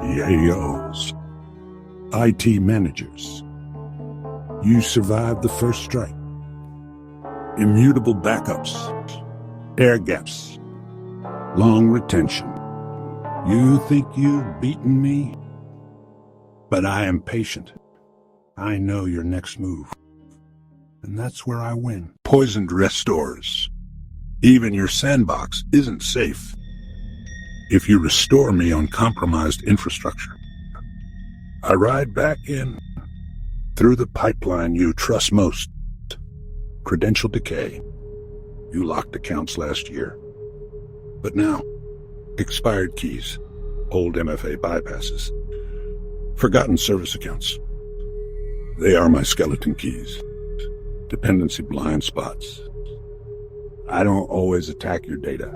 CIOs, IT managers. You survived the first strike. Immutable backups, air gaps, long retention. You think you've beaten me? But I am patient. I know your next move. And that's where I win. Poisoned restores. Even your sandbox isn't safe if you restore me on compromised infrastructure. I ride back in through the pipeline you trust most. Credential Decay. You locked accounts last year. But now, expired keys, old MFA bypasses, forgotten service accounts. They are my skeleton keys. Dependency Blind Spots. I don't always attack your data.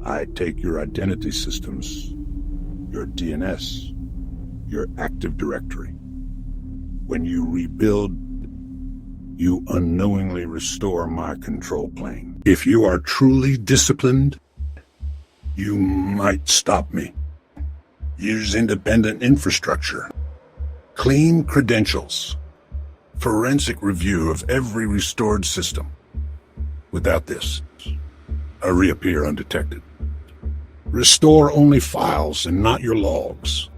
I take your identity systems, your DNS, your Active Directory. When you rebuild, you unknowingly restore my control plane. If you are truly disciplined, you might stop me. Use independent infrastructure. Clean credentials. Forensic review of every restored system. Without this, I reappear undetected. Restore only files and not your logs,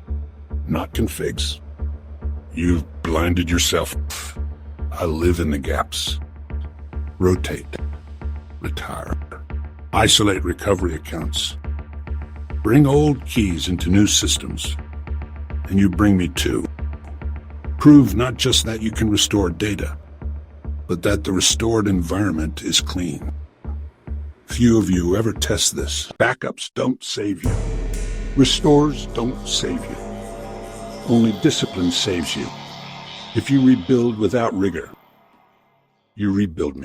not configs. You've blinded yourself. I live in the gaps. Rotate. Retire. Isolate recovery accounts. Bring old keys into new systems. And you bring me two. Prove not just that you can restore data, but that the restored environment is clean. Few of you ever test this. Backups don't save you. Restores don't save you. Only discipline saves you. If you rebuild without rigor, you rebuild me.